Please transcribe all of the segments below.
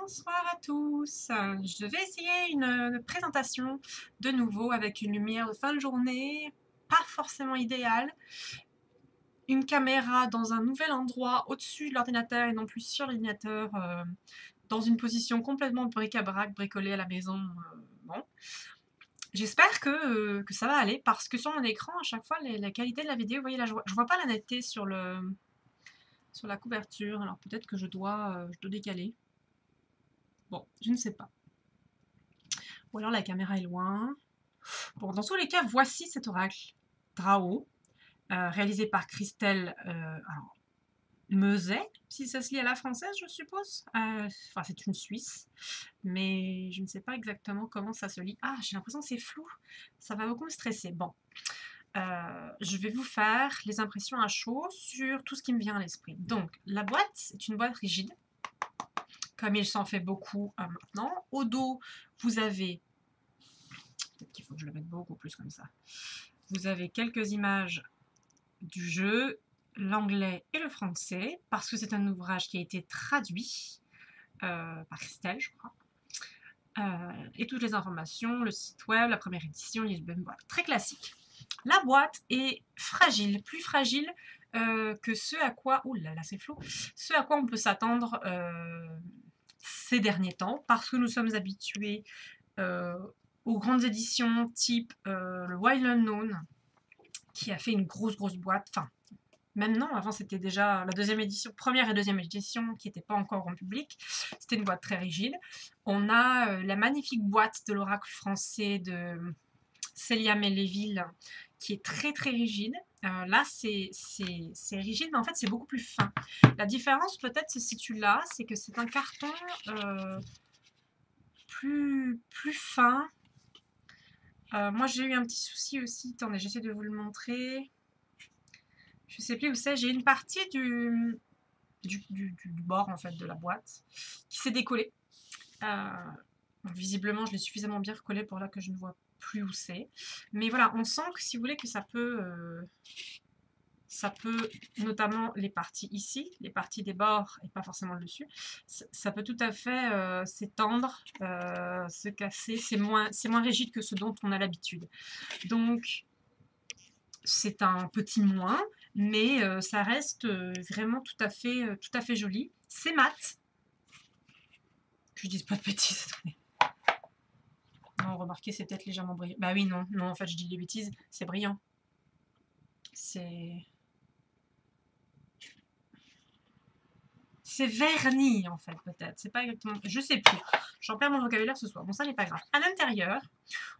Bonsoir à tous. Je vais essayer une présentation de nouveau avec une lumière de fin de journée, pas forcément idéale. Une caméra dans un nouvel endroit au-dessus de l'ordinateur et non plus sur l'ordinateur, dans une position complètement bric-à-brac, bricolée à la maison. Bon. J'espère que ça va aller parce que sur mon écran, à chaque fois, la qualité de la vidéo, vous voyez là, je vois pas la netteté sur la couverture. Alors peut-être que je dois décaler. Bon, je ne sais pas. Ou alors la caméra est loin. Bon, dans tous les cas, voici cet oracle Drao, réalisé par Christelle Meuset, si ça se lit à la française, je suppose. Enfin, c'est une Suisse, mais je ne sais pas exactement comment ça se lit. Ah, j'ai l'impression que c'est flou. Ça va beaucoup me stresser. Bon, je vais vous faire les impressions à chaud sur tout ce qui me vient à l'esprit. Donc, la boîte est une boîte rigide, comme il s'en fait beaucoup maintenant. Au dos, vous avez... Peut-être qu'il faut que je le mette beaucoup plus comme ça. Vous avez quelques images du jeu, l'anglais et le français, parce que c'est un ouvrage qui a été traduit par Christelle, je crois. Et toutes les informations, le site web, la première édition, Lisbonne, voilà, très classique. La boîte est fragile, plus fragile que ce à quoi, ouh là là c'est flou, ce à quoi on peut s'attendre ces derniers temps, parce que nous sommes habitués aux grandes éditions type le Wild Unknown, qui a fait une grosse boîte, enfin même non, avant c'était déjà la deuxième édition, première et deuxième édition qui n'étaient pas encore en public, c'était une boîte très rigide. On a la magnifique boîte de l'oracle français de Célia Melléville qui est très rigide. Là c'est rigide mais en fait c'est beaucoup plus fin. La différence peut-être se situe là, c'est que c'est un carton plus fin. Moi j'ai eu un petit souci aussi, attendez j'essaie de vous le montrer. Je sais plus où c'est, j'ai une partie du bord en fait de la boîte qui s'est décollée. Visiblement je l'ai suffisamment bien recollé pour là que je ne vois plus où c'est. Mais voilà, on sent que si vous voulez que ça peut, notamment les parties ici, les parties des bords et pas forcément le dessus, ça peut tout à fait s'étendre, se casser, c'est moins rigide que ce dont on a l'habitude. Donc c'est un petit moins, mais ça reste vraiment tout à fait joli. C'est mat. Que je dise pas de bêtises, attendez. Non, remarquez, c'est peut-être légèrement brillant. Bah oui, non, en fait, je dis des bêtises, c'est brillant. C'est verni, en fait, peut-être. C'est pas exactement... Je sais plus. J'en perds mon vocabulaire ce soir. Bon, ça n'est pas grave. À l'intérieur,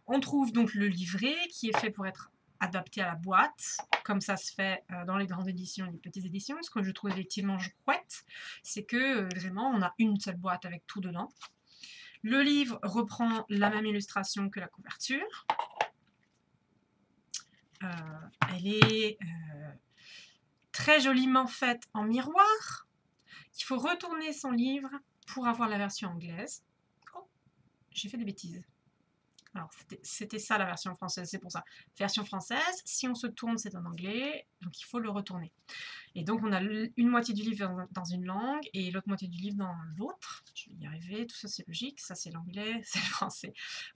on trouve donc le livret qui est fait pour être adapté à la boîte, comme ça se fait dans les grandes éditions et les petites éditions. Ce que je trouve effectivement chouette, c'est que vraiment, on a une seule boîte avec tout dedans. Le livre reprend la même illustration que la couverture. Elle est très joliment faite en miroir. Il faut retourner son livre pour avoir la version anglaise. Oh, j'ai fait des bêtises. Alors, c'était ça la version française, c'est pour ça. Version française, si on se tourne, c'est en anglais, donc il faut le retourner. Et donc, on a une moitié du livre dans une langue et l'autre moitié du livre dans l'autre. Je vais y arriver, tout ça c'est logique. Ça c'est l'anglais, c'est le français.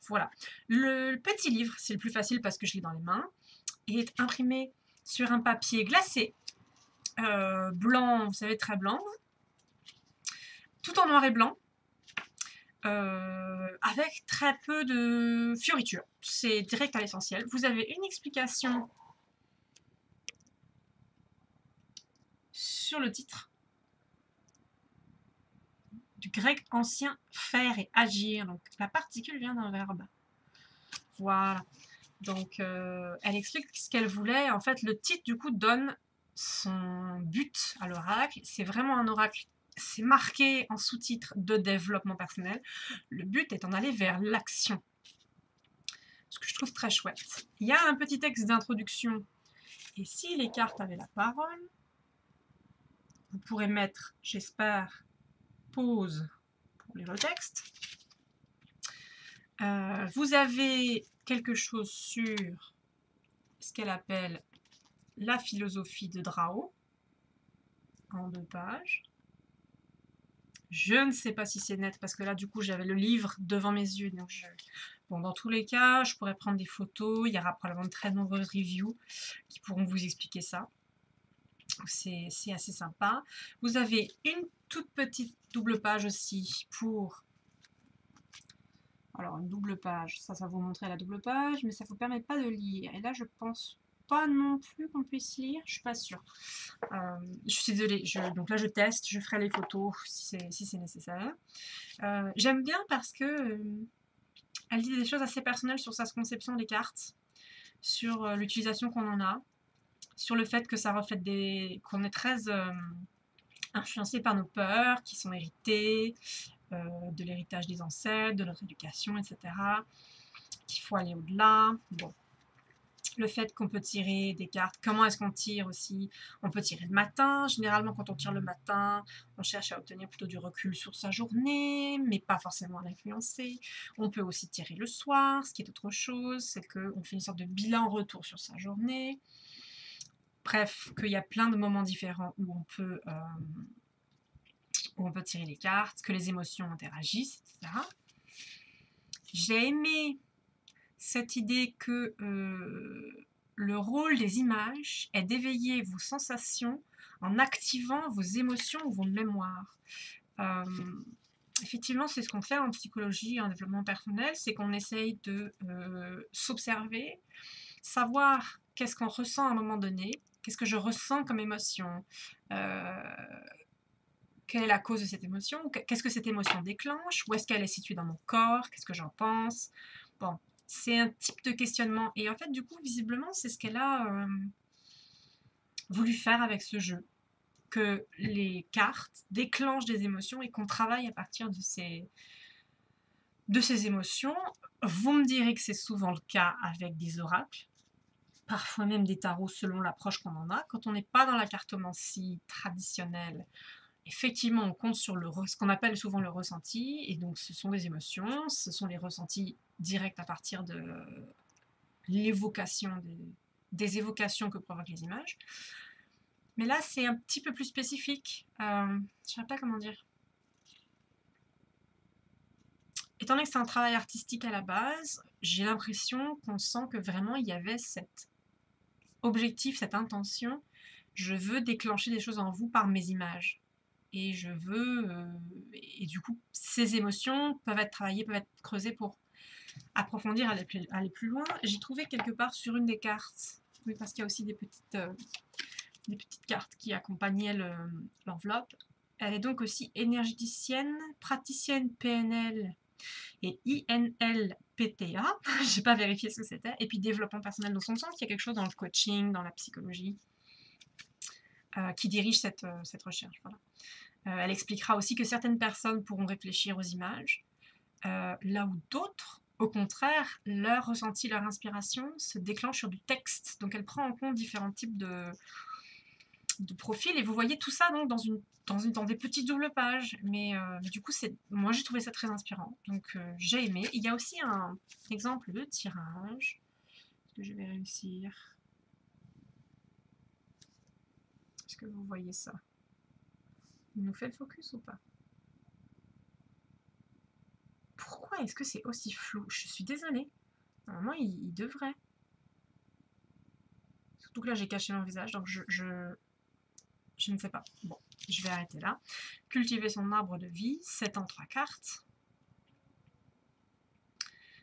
Voilà. Le petit livre, c'est le plus facile parce que je l'ai dans les mains, est imprimé sur un papier glacé, blanc, vous savez, très blanc, tout en noir et blanc. Avec très peu de fioritures. C'est direct à l'essentiel. Vous avez une explication sur le titre. Du grec ancien faire et agir. Donc la particule vient d'un verbe. Voilà. Donc elle explique ce qu'elle voulait. En fait, le titre du coup donne son but à l'oracle. C'est vraiment un oracle. C'est marqué en sous-titre de développement personnel. Le but étant d'aller vers l'action. Ce que je trouve très chouette. Il y a un petit texte d'introduction. Et si les cartes avaient la parole, vous pourrez mettre, j'espère, pause pour lire le texte. Vous avez quelque chose sur ce qu'elle appelle la philosophie de Drao, en 2 pages. Je ne sais pas si c'est net parce que là, du coup, j'avais le livre devant mes yeux. Donc bon, dans tous les cas, je pourrais prendre des photos. Il y aura probablement de très nombreuses reviews qui pourront vous expliquer ça. C'est assez sympa. Vous avez une toute petite double page aussi pour... Alors, une double page, ça vous montrer la double page, mais ça ne vous permet pas de lire. Et là, je pense pas non plus qu'on puisse lire, je suis pas sûre. Je suis désolée, donc là je teste, je ferai les photos si c'est nécessaire. J'aime bien parce que elle dit des choses assez personnelles sur sa conception des cartes, sur l'utilisation qu'on en a, sur le fait que ça reflète qu'on est très influencé par nos peurs qui sont héritées, de l'héritage des ancêtres, de notre éducation, etc. Qu'il faut aller au-delà. Bon. Le fait qu'on peut tirer des cartes, comment est-ce qu'on tire aussi? On peut tirer le matin, généralement quand on tire le matin, on cherche à obtenir plutôt du recul sur sa journée, mais pas forcément à l'influencer. On peut aussi tirer le soir, ce qui est autre chose, c'est qu'on fait une sorte de bilan retour sur sa journée. Bref, qu'il y a plein de moments différents où on peut tirer les cartes, que les émotions interagissent, etc. J'ai aimé cette idée que le rôle des images est d'éveiller vos sensations en activant vos émotions ou vos mémoires. Effectivement, c'est ce qu'on fait en psychologie et en développement personnel, c'est qu'on essaye de s'observer, savoir qu'est-ce qu'on ressent à un moment donné, qu'est-ce que je ressens comme émotion, quelle est la cause de cette émotion, qu'est-ce que cette émotion déclenche, où est-ce qu'elle est située dans mon corps, qu'est-ce que j'en pense. Bon, c'est un type de questionnement. Et en fait, du coup, visiblement, c'est ce qu'elle a voulu faire avec ce jeu. Que les cartes déclenchent des émotions et qu'on travaille à partir de ces émotions. Vous me direz que c'est souvent le cas avec des oracles, parfois même des tarots selon l'approche qu'on en a. Quand on n'est pas dans la cartomancie traditionnelle, effectivement, on compte sur ce qu'on appelle souvent le ressenti, et donc ce sont des émotions, ce sont les ressentis directs à partir de l'évocation, des évocations que provoquent les images. Mais là, c'est un petit peu plus spécifique. Je ne sais pas comment dire. Étant donné que c'est un travail artistique à la base, j'ai l'impression qu'on sent que vraiment il y avait cet objectif, cette intention. Je veux déclencher des choses en vous par mes images. Et je veux... et du coup, ces émotions peuvent être travaillées, peuvent être creusées pour approfondir, aller plus loin. J'ai trouvé quelque part sur une des cartes, oui, parce qu'il y a aussi des petites cartes qui accompagnaient l'enveloppe. Elle est donc aussi énergéticienne, praticienne PNL et INLPTA. J'ai pas vérifié ce que c'était. Et puis développement personnel dans son sens, il y a quelque chose dans le coaching, dans la psychologie, qui dirige cette recherche. Voilà. Elle expliquera aussi que certaines personnes pourront réfléchir aux images, là où d'autres, au contraire, leur ressenti, leur inspiration se déclenche sur du texte. Donc elle prend en compte différents types de profils, et vous voyez tout ça donc dans des petites doubles pages. Mais du coup, moi j'ai trouvé ça très inspirant, donc j'ai aimé. Il y a aussi un exemple de tirage. Est-ce que je vais réussir? Est-ce que vous voyez ça? Il nous fait le focus ou pas? Pourquoi est-ce que c'est aussi flou? Je suis désolée. Normalement, il devrait. Surtout que là, j'ai caché mon visage, donc je ne sais pas. Bon, je vais arrêter là. Cultiver son arbre de vie, 7 en 3 cartes.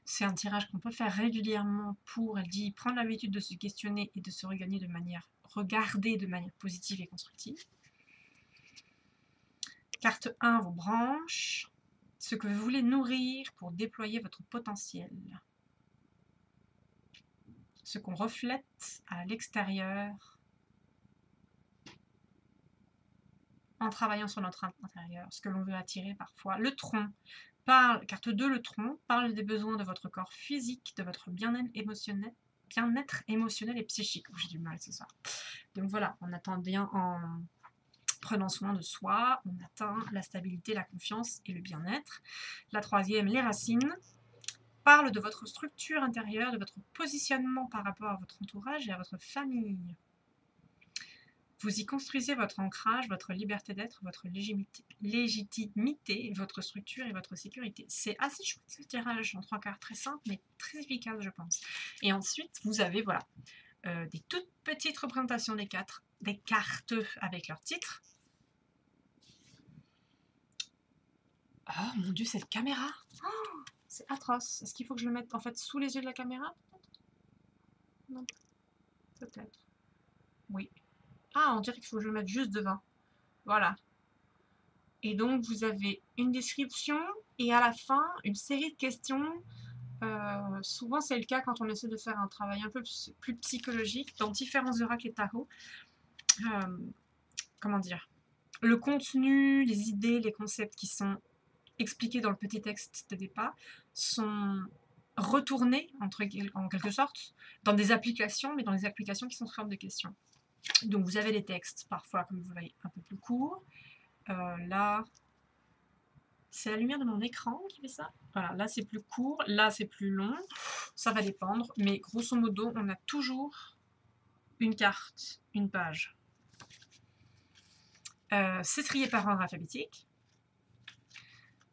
C'est un tirage qu'on peut faire régulièrement pour, elle dit, prendre l'habitude de se questionner et de se regarder de manière positive et constructive. Carte 1, vos branches. Ce que vous voulez nourrir pour déployer votre potentiel. Ce qu'on reflète à l'extérieur en travaillant sur notre intérieur, ce que l'on veut attirer parfois. Le tronc, carte 2, le tronc, parle des besoins de votre corps physique, de votre bien-être émotionnel et psychique. Oh, j'ai du mal ce soir. Donc voilà, on atteint bien en prenant soin de soi, on atteint la stabilité, la confiance et le bien-être. La troisième, les racines, parle de votre structure intérieure, de votre positionnement par rapport à votre entourage et à votre famille. Vous y construisez votre ancrage, votre liberté d'être, votre légitimité, votre structure et votre sécurité. C'est assez chouette ce tirage en 3 cartes, très simple mais très efficace je pense. Et ensuite vous avez voilà des toutes petites représentations des cartes avec leur titre. Oh mon dieu, cette caméra, oh, c'est atroce. Est-ce qu'il faut que je le mette en fait sous les yeux de la caméra? Non, peut-être. Oui. Ah, on dirait qu'il faut que je le mette juste devant. Voilà. Et donc vous avez une description et à la fin une série de questions. Souvent c'est le cas quand on essaie de faire un travail un peu plus psychologique dans différents oracles et tarots. Comment dire, le contenu, les idées, les concepts qui sont expliqués dans le petit texte de départ sont retournés en quelque sorte dans des applications, mais dans des applications qui sont sous forme de questions. Donc vous avez les textes parfois, comme vous voyez, un peu plus courts. Là, c'est la lumière de mon écran qui fait ça. Voilà, là c'est plus court, là c'est plus long. Ça va dépendre, mais grosso modo, on a toujours une carte, une page. C'est trié par ordre alphabétique.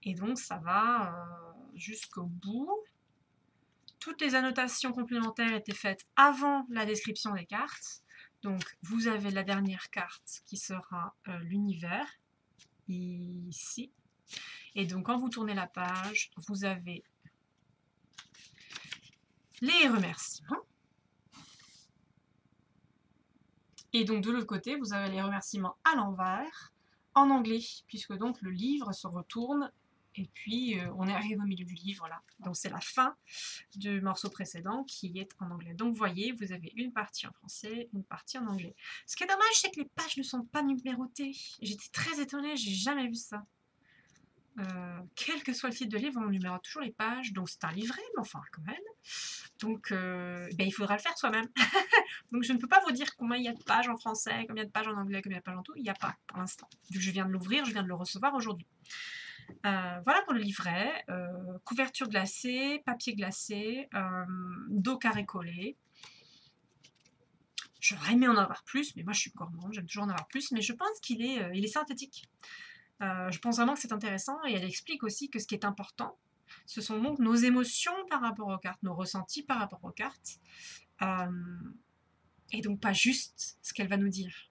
Et donc ça va jusqu'au bout. Toutes les annotations complémentaires étaient faites avant la description des cartes. Donc vous avez la dernière carte qui sera l'univers, ici. Et donc quand vous tournez la page, vous avez les remerciements. Et donc de l'autre côté, vous avez les remerciements à l'envers, en anglais, puisque donc le livre se retourne. Et puis, on est arrivé au milieu du livre, là. Donc, c'est la fin du morceau précédent qui est en anglais. Donc, vous voyez, vous avez une partie en français, une partie en anglais. Ce qui est dommage, c'est que les pages ne sont pas numérotées. J'étais très étonnée, j'ai jamais vu ça. Quel que soit le titre de livre, on numérote toujours les pages. Donc, c'est un livret, mais enfin, quand même. Donc, ben, il faudra le faire soi-même. Donc, je ne peux pas vous dire combien il y a de pages en français, combien de pages en anglais, combien de pages en tout. Il n'y a pas, pour l'instant. Vu que je viens de l'ouvrir, je viens de le recevoir aujourd'hui. Voilà pour le livret, couverture glacée, papier glacé, dos carré collé. J'aurais aimé en avoir plus, mais moi je suis gourmande, j'aime toujours en avoir plus, mais je pense qu'il est, il est synthétique. Je pense vraiment que c'est intéressant et elle explique aussi que ce qui est important, ce sont donc nos émotions par rapport aux cartes, nos ressentis par rapport aux cartes, et donc pas juste ce qu'elle va nous dire.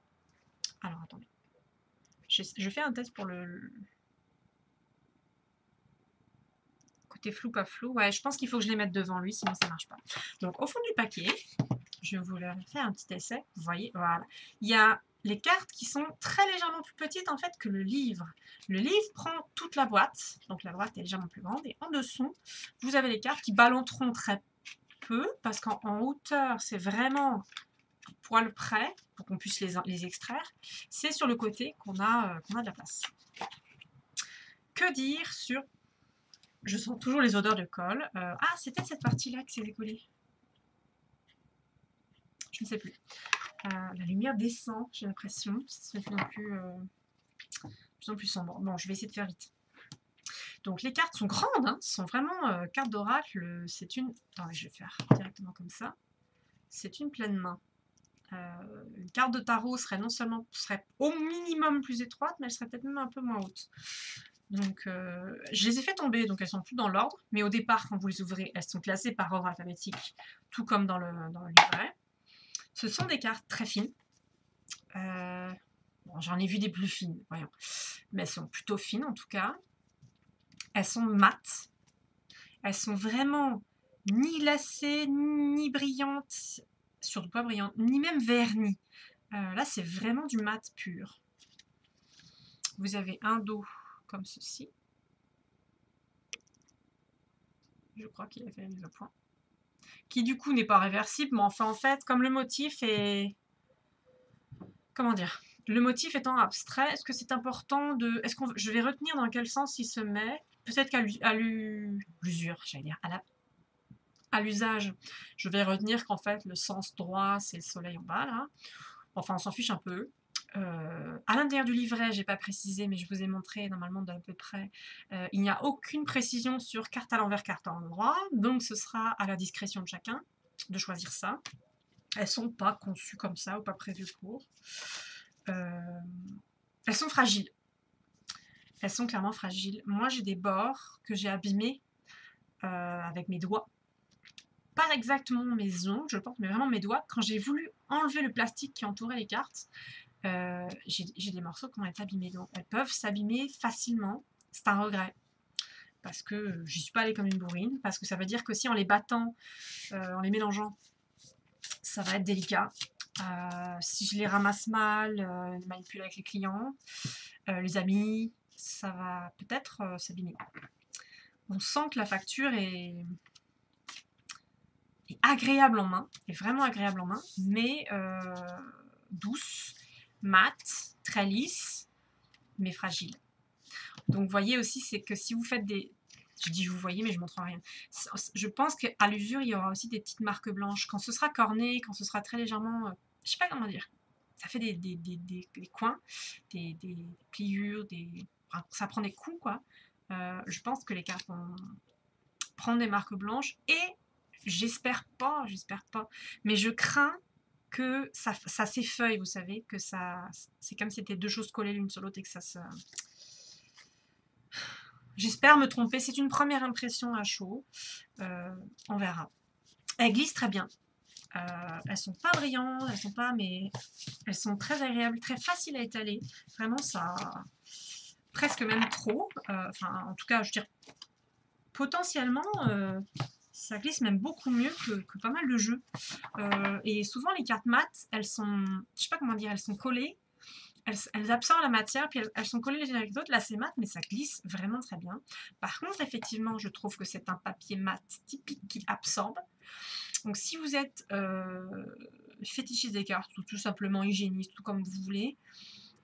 Alors attendez, je fais un test pour le côté flou, pas flou. Ouais, je pense qu'il faut que je les mette devant lui, sinon ça marche pas. Donc, au fond du paquet, je vais vous leur faire un petit essai. Vous voyez, voilà. Il y a les cartes qui sont très légèrement plus petites, en fait, que le livre. Le livre prend toute la boîte. Donc, la boîte est légèrement plus grande. Et en dessous, vous avez les cartes qui ballonneront très peu, parce qu'en hauteur, c'est vraiment poil près, pour qu'on puisse les extraire. C'est sur le côté qu'on a de la place. Que dire sur... Je sens toujours les odeurs de colle. Ah, c'était cette partie-là qui s'est décollée. Je ne sais plus. La lumière descend, j'ai l'impression. Ça se fait de plus en plus sombre. Bon, je vais essayer de faire vite. Donc, les cartes sont grandes, hein, sont vraiment cartes d'oracle. C'est une... Attendez, je vais faire directement comme ça. C'est une pleine main. Une carte de tarot serait au minimum plus étroite, mais elle serait peut-être même un peu moins haute. Donc, je les ai fait tomber, donc elles sont plus dans l'ordre. Mais au départ, quand vous les ouvrez, elles sont classées par ordre alphabétique, tout comme dans le livret. Ce sont des cartes très fines. Bon, j'en ai vu des plus fines, voyons. Mais elles sont plutôt fines, en tout cas. Elles sont mates. Elles sont vraiment ni glacées, ni brillantes. Surtout pas brillantes, ni même vernies. Là, c'est vraiment du mat pur. Vous avez un dos comme ceci. Je crois qu'il a fait la mise au point. Qui du coup n'est pas réversible, mais enfin en fait, comme le motif est... Comment dire? Le motif étant abstrait, est-ce que c'est important de... Je vais retenir dans quel sens il se met? Peut-être qu'à l'usure, j'allais dire, à l'usage, je vais retenir qu'en fait le sens droit c'est le soleil en bas là. Enfin on s'en fiche un peu. À l'intérieur du livret, j'ai pas précisé, mais je vous ai montré normalement d'à peu près. Il n'y a aucune précision sur carte à l'envers, carte à l'endroit, donc ce sera à la discrétion de chacun de choisir ça. Elles sont pas conçues comme ça ou pas prévues pour. elles sont fragiles. Elles sont clairement fragiles. Moi, j'ai des bords que j'ai abîmés avec mes doigts. Pas exactement mes ongles, je pense, mais vraiment mes doigts. Quand j'ai voulu enlever le plastique qui entourait les cartes, j'ai des morceaux qui ont été abîmés. Donc, elles peuvent s'abîmer facilement. C'est un regret. Parce que j'y suis pas allée comme une bourrine. Parce que ça veut dire que si en les battant, en les mélangeant, ça va être délicat. Si je les ramasse mal, les manipule avec les clients, les amis, ça va peut-être s'abîmer. On sent que la facture est agréable en main, est vraiment agréable en main, mais douce, mate, très lisse, mais fragile. Donc vous voyez aussi, c'est que si vous faites des... Je dis vous voyez, mais je ne montre rien. Je pense qu'à l'usure, il y aura aussi des petites marques blanches. Quand ce sera corné, quand ce sera très légèrement... je ne sais pas comment dire. Ça fait des coins, des pliures, enfin, ça prend des coups, quoi. Je pense que les cartes vont prendre des marques blanches et j'espère pas, mais je crains que ça s'effeuille, vous savez, que ça... C'est comme si c'était deux choses collées l'une sur l'autre et que ça se... J'espère me tromper, c'est une première impression à chaud. On verra. Elles glissent très bien. Elles sont pas brillantes, elles sont pas, mais elles sont très agréables, très faciles à étaler. Vraiment, ça, presque même trop. Enfin, en tout cas, je veux dire, potentiellement, ça glisse même beaucoup mieux que pas mal de jeux. Et souvent, les cartes mates, elles sont, je sais pas comment dire, elles sont collées. Elles absorbent la matière, puis elles sont collées les unes avec les autres. Là, c'est mat, mais ça glisse vraiment très bien. Par contre, effectivement, je trouve que c'est un papier mat typique qui absorbe. Donc, si vous êtes fétichiste des cartes, ou tout simplement hygiéniste, tout comme vous voulez,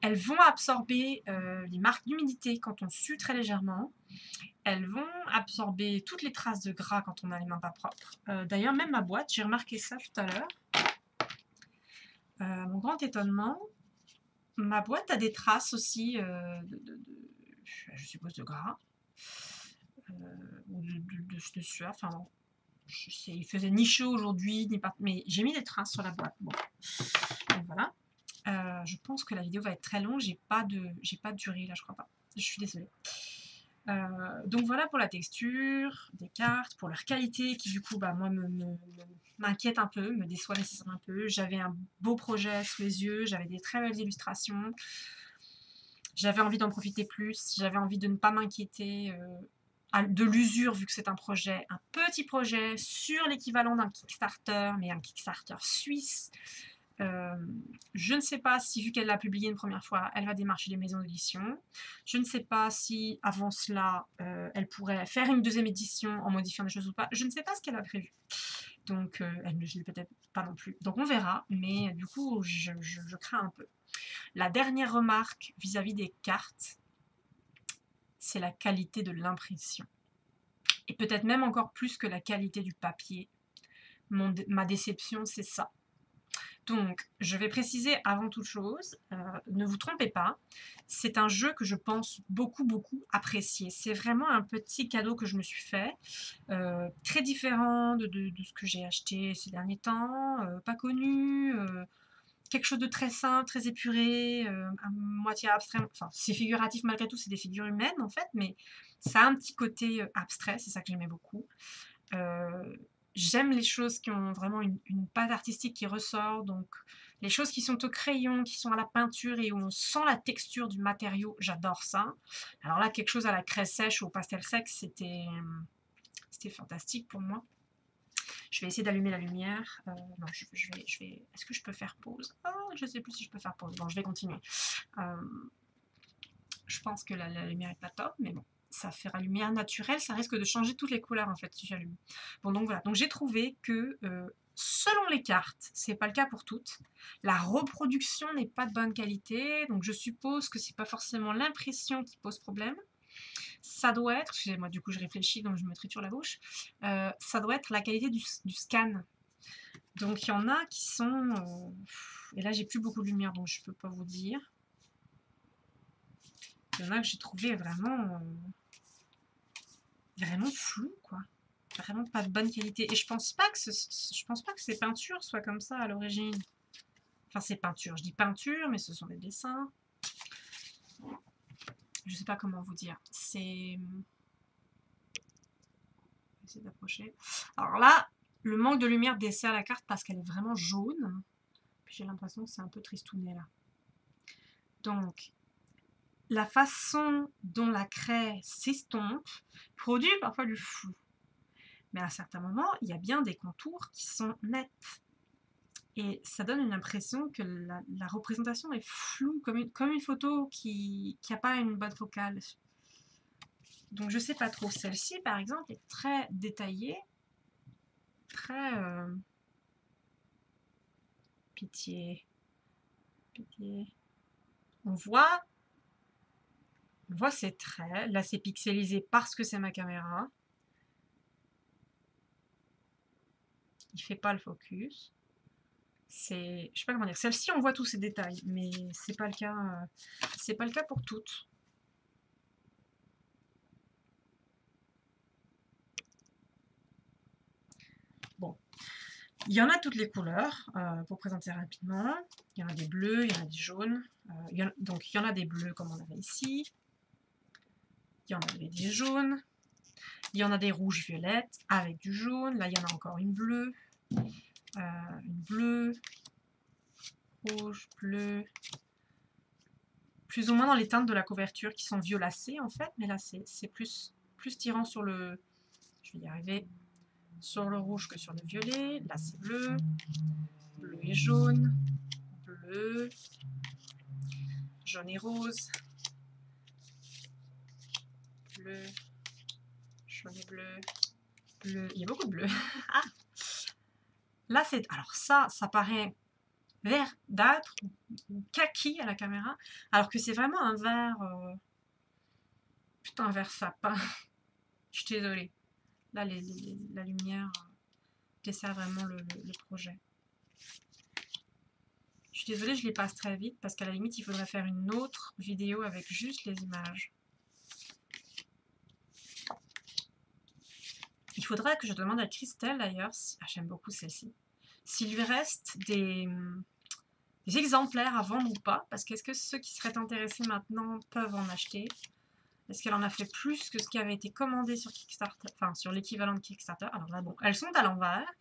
elles vont absorber les marques d'humidité quand on sue très légèrement. Elles vont absorber toutes les traces de gras quand on a les mains pas propres. D'ailleurs, même ma boîte, j'ai remarqué ça tout à l'heure. Mon grand étonnement, ma boîte a des traces aussi, je suppose, de gras, ou de sueur. Enfin, bon, je sais, il faisait ni chaud aujourd'hui, ni pas, mais j'ai mis des traces sur la boîte. Bon, donc voilà. Je pense que la vidéo va être très longue. J'ai pas de durée là, je crois pas. Je suis désolée. Donc voilà pour la texture des cartes, pour leur qualité qui du coup bah, moi m'inquiète un peu, me déçoit nécessairement un peu. J'avais un beau projet sous les yeux, j'avais des très belles illustrations, j'avais envie d'en profiter plus, j'avais envie de ne pas m'inquiéter de l'usure vu que c'est un petit projet sur l'équivalent d'un Kickstarter, mais un Kickstarter suisse. Je ne sais pas si, vu qu'elle l'a publié une première fois, elle va démarcher les maisons d'édition. Je ne sais pas si, avant cela, elle pourrait faire une deuxième édition en modifiant des choses ou pas. Je ne sais pas ce qu'elle a prévu. Donc, elle ne le sait peut-être pas non plus. Donc, on verra. Mais du coup, je crains un peu. La dernière remarque vis-à-vis des cartes, c'est la qualité de l'impression. Et peut-être même encore plus que la qualité du papier. Ma déception, c'est ça. Donc, je vais préciser avant toute chose, ne vous trompez pas, c'est un jeu que je pense beaucoup apprécier. C'est vraiment un petit cadeau que je me suis fait, très différent de ce que j'ai acheté ces derniers temps, pas connu, quelque chose de très simple, très épuré, à moitié abstrait. Enfin, c'est figuratif malgré tout, c'est des figures humaines en fait, mais ça a un petit côté abstrait, c'est ça que j'aimais beaucoup. J'aime les choses qui ont vraiment une patte artistique qui ressort, donc les choses qui sont au crayon, qui sont à la peinture et où on sent la texture du matériau, j'adore ça. Alors là, quelque chose à la craie sèche ou au pastel sec, c'était fantastique pour moi. Je vais essayer d'allumer la lumière. Non, je vais... Est-ce que je peux faire pause? Oh, je ne sais plus si je peux faire pause. Bon, je vais continuer. Je pense que la lumière n'est pas top, mais bon. Ça fera lumière naturelle, ça risque de changer toutes les couleurs en fait si j'allume. Bon donc voilà, donc j'ai trouvé que selon les cartes, c'est pas le cas pour toutes, la reproduction n'est pas de bonne qualité, donc je suppose que c'est pas forcément l'impression qui pose problème. Ça doit être, excusez-moi du coup je réfléchis donc je me triture la bouche, ça doit être la qualité du scan. Donc il y en a qui sont, et là j'ai plus beaucoup de lumière donc je peux pas vous dire. Il y en a que j'ai trouvé vraiment flou quoi, vraiment pas de bonne qualité et je pense pas que ces peintures soient comme ça à l'origine. Enfin, c'est peinture. Je dis peinture, mais ce sont des dessins. Je ne sais pas comment vous dire. C'est... Je vais essayer d'approcher. Alors là, le manque de lumière dessert la carte parce qu'elle est vraiment jaune. Puis j'ai l'impression que c'est un peu tristouné là. Donc, la façon dont la craie s'estompe produit parfois du flou. Mais à certains moments, il y a bien des contours qui sont nets. Et ça donne une impression que la représentation est floue, comme une photo qui n'a pas une bonne focale. Donc je sais pas trop. Celle-ci, par exemple, est très détaillée. Très... Pitié. Pitié. On voit ces traits. Là, c'est pixelisé parce que c'est ma caméra. Il fait pas le focus. Je sais pas comment dire. Celle-ci, on voit tous ces détails, mais c'est pas le cas. C'est pas le cas pour toutes. Bon, il y en a toutes les couleurs pour présenter rapidement. Il y en a des bleus, il y en a des jaunes. Donc il y en a des bleus comme on avait ici. Il y en avait des jaunes. Il y en a des rouges violettes avec du jaune. Là, il y en a encore une bleue. Une bleue. Rouge, bleu. Plus ou moins dans les teintes de la couverture qui sont violacées en fait. Mais là, c'est plus tirant sur le... Je vais y arriver. Sur le rouge que sur le violet. Là, c'est bleu. Bleu et jaune. Bleu. Jaune et rose. Bleu. Jaune et bleu. Bleu. Il y a beaucoup de bleu. Ah. Là, c'est... Alors ça paraît verdâtre ou kaki à la caméra, alors que c'est vraiment un vert... Putain, un vert sapin. Je suis désolée. Là, la lumière dessert vraiment le projet. Je suis désolée, je les passe très vite parce qu'à la limite, il faudrait faire une autre vidéo avec juste les images. Il faudrait que je demande à Christelle d'ailleurs, j'aime beaucoup celle-ci, s'il lui reste des exemplaires à vendre ou pas, parce qu'est-ce que ceux qui seraient intéressés maintenant peuvent en acheter? Est-ce qu'elle en a fait plus que ce qui avait été commandé sur Kickstarter, enfin sur l'équivalent de Kickstarter? Alors là, bon, elles sont à l'envers,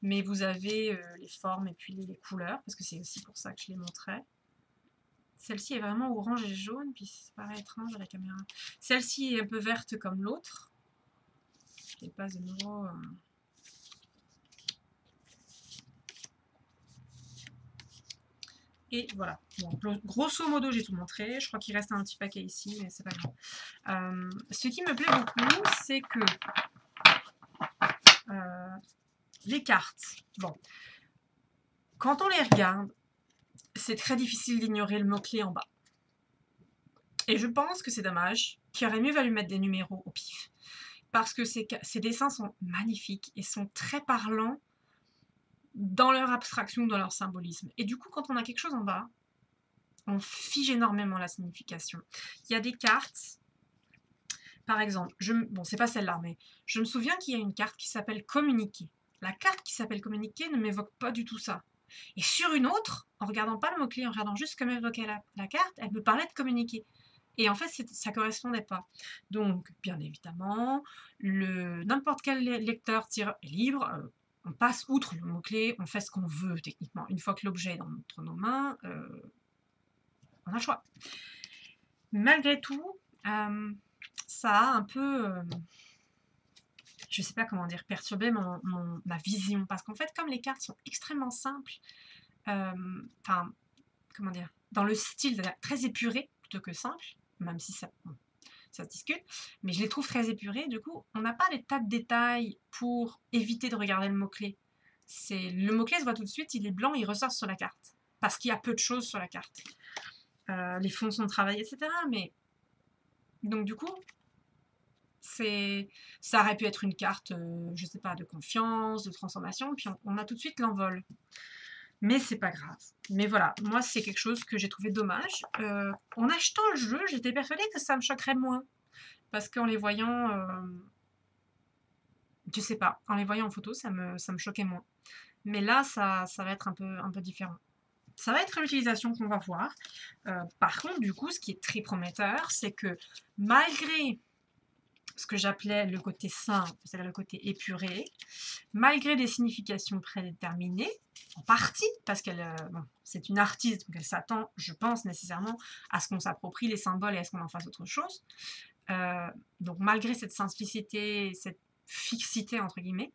mais vous avez les formes et puis les couleurs, parce que c'est aussi pour ça que je les montrais. Celle-ci est vraiment orange et jaune, puis ça paraît étrange à la caméra. Celle-ci est un peu verte comme l'autre. Je les passe de nouveau... Et voilà. Bon, grosso modo, j'ai tout montré. Je crois qu'il reste un petit paquet ici, mais c'est pas grave. Ce qui me plaît beaucoup, c'est que les cartes, bon, quand on les regarde, c'est très difficile d'ignorer le mot-clé en bas. Et je pense que c'est dommage, qu'il aurait mieux valu mettre des numéros au pif. Parce que ces dessins sont magnifiques et sont très parlants dans leur abstraction, dans leur symbolisme. Et du coup, quand on a quelque chose en bas, on fige énormément la signification. Il y a des cartes, par exemple, bon, c'est pas celle-là, mais je me souviens qu'il y a une carte qui s'appelle Communiquer. La carte qui s'appelle Communiquer ne m'évoque pas du tout ça. Et sur une autre, en regardant pas le mot-clé, en regardant juste comme évoquait la carte, elle me parlait de communiquer. Et en fait, ça ne correspondait pas. Donc, bien évidemment, n'importe quel lecteur est libre. On passe outre le mot-clé, on fait ce qu'on veut techniquement. Une fois que l'objet est entre nos mains, on a le choix. Malgré tout, ça a un peu, je sais pas comment dire, perturbé ma vision. Parce qu'en fait, comme les cartes sont extrêmement simples, enfin, comment dire, dans le style très épuré plutôt que simple, même si ça se discute, mais je les trouve très épurés. Du coup, on n'a pas des tas de détails pour éviter de regarder le mot-clé. Le mot-clé se voit tout de suite, il est blanc, il ressort sur la carte. Parce qu'il y a peu de choses sur la carte. Les fonds sont travaillés, etc. Mais donc du coup, ça aurait pu être une carte, je sais pas, de confiance, de transformation, puis on a tout de suite l'envol. Mais c'est pas grave. Mais voilà, moi c'est quelque chose que j'ai trouvé dommage. En achetant le jeu, j'étais persuadée que ça me choquerait moins. Parce qu'en les voyant, je sais pas, en les voyant en photo, ça me choquait moins. Mais là, ça va être un peu différent. ça va être l'utilisation qu'on va voir. Par contre, du coup, ce qui est très prometteur, c'est que malgré ce que j'appelais le côté simple, c'est-à-dire le côté épuré, malgré des significations prédéterminées, en partie, parce bon, c'est une artiste, donc elle s'attend, je pense, nécessairement à ce qu'on s'approprie les symboles et à ce qu'on en fasse autre chose. Donc malgré cette simplicité, cette fixité, entre guillemets,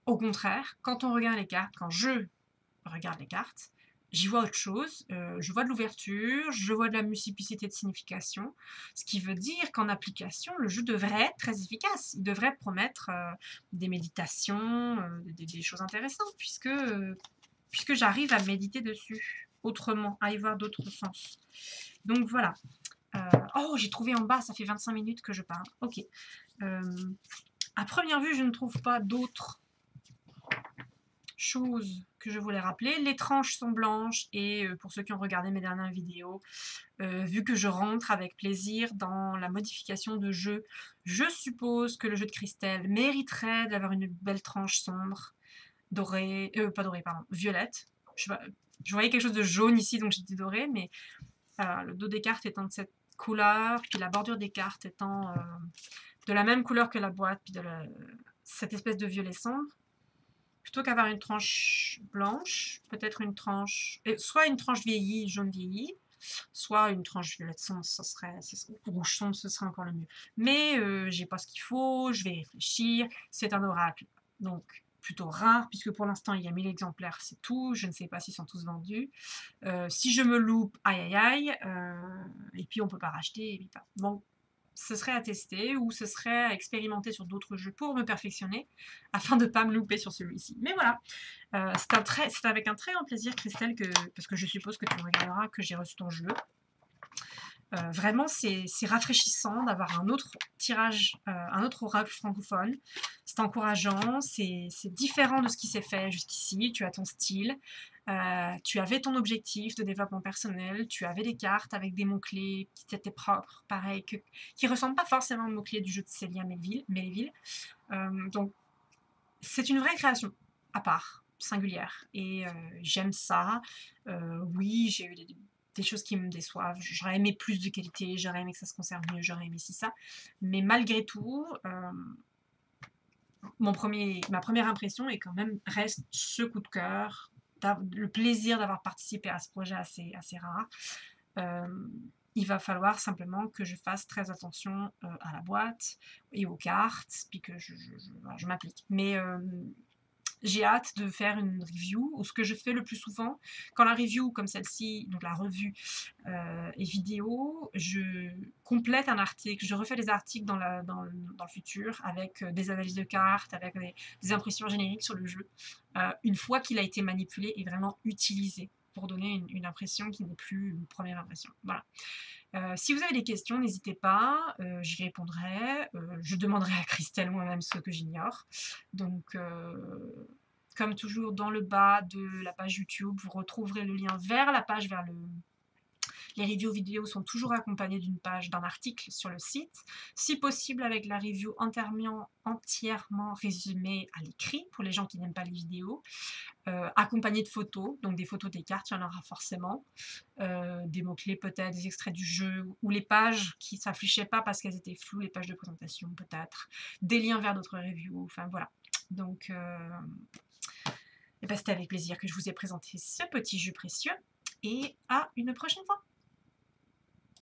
au contraire, quand on regarde les cartes, quand je regarde les cartes, j'y vois autre chose, je vois de l'ouverture, je vois de la multiplicité de significations, ce qui veut dire qu'en application, le jeu devrait être très efficace. Il devrait promettre des méditations, des choses intéressantes, puisque j'arrive à méditer dessus autrement, à y voir d'autres sens. Donc voilà. Oh, j'ai trouvé en bas, ça fait 25 minutes que je parle. Ok. À première vue, je ne trouve pas d'autres choses que je voulais rappeler. Les tranches sont blanches et pour ceux qui ont regardé mes dernières vidéos, vu que je rentre avec plaisir dans la modification de jeu, je suppose que le jeu de Christelle mériterait d'avoir une belle tranche sombre, dorée, pas dorée, pardon, violette. Je voyais quelque chose de jaune ici, donc j'ai dit doré, mais le dos des cartes étant de cette couleur, puis la bordure des cartes étant de la même couleur que la boîte, puis cette espèce de violet sombre. Plutôt qu'avoir une tranche blanche, peut-être une tranche, soit une tranche vieillie, jaune vieillie, soit une tranche violette sombre, rouge sombre, ce serait encore le mieux. Mais j'ai pas ce qu'il faut, je vais y réfléchir, c'est un oracle, donc plutôt rare, puisque pour l'instant il y a 1000 exemplaires, c'est tout, je ne sais pas s'ils sont tous vendus. Si je me loupe, aïe aïe aïe, et puis on peut pas racheter, et puis pas. Bon, ce serait à tester ou ce serait à expérimenter sur d'autres jeux pour me perfectionner afin de ne pas me louper sur celui-ci. Mais voilà, c'est avec un très grand plaisir, Christelle, parce que je suppose que tu regarderas, que j'ai reçu ton jeu. Vraiment, c'est rafraîchissant d'avoir un autre tirage, un autre oracle francophone. C'est encourageant, c'est différent de ce qui s'est fait jusqu'ici. Tu as ton style, tu avais ton objectif de développement personnel, tu avais des cartes avec des mots-clés qui étaient propres, pareil, qui ne ressemblent pas forcément aux mots-clés du jeu de Célia Melville. Donc, c'est une vraie création, à part, singulière. Et j'aime ça. Oui, j'ai eu des choses qui me déçoivent. J'aurais aimé plus de qualité, j'aurais aimé que ça se conserve mieux, j'aurais aimé ci, ça. Mais malgré tout, ma première impression est quand même, reste ce coup de cœur, le plaisir d'avoir participé à ce projet assez rare. Il va falloir simplement que je fasse très attention à la boîte et aux cartes, puis que je m'applique. Mais j'ai hâte de faire une review, ou ce que je fais le plus souvent, quand la review comme celle-ci, donc la revue, est vidéo, je complète un article, je refais des articles dans le futur, avec des analyses de cartes, avec des impressions génériques sur le jeu, une fois qu'il a été manipulé et vraiment utilisé, pour donner une impression qui n'est plus une première impression. Voilà. Si vous avez des questions, n'hésitez pas, j'y répondrai. Je demanderai à Christelle moi-même ce que j'ignore. Donc, comme toujours, dans le bas de la page YouTube, vous retrouverez le lien vers la page, les reviews vidéo sont toujours accompagnées d'un article sur le site, si possible avec la review entièrement résumée à l'écrit, pour les gens qui n'aiment pas les vidéos, accompagnée de photos, donc des photos des cartes, il y en aura forcément, des mots-clés peut-être, des extraits du jeu, ou les pages qui ne s'affichaient pas parce qu'elles étaient floues, les pages de présentation peut-être, des liens vers d'autres reviews, enfin voilà. Donc, c'était avec plaisir que je vous ai présenté ce petit jeu précieux, et à une prochaine fois.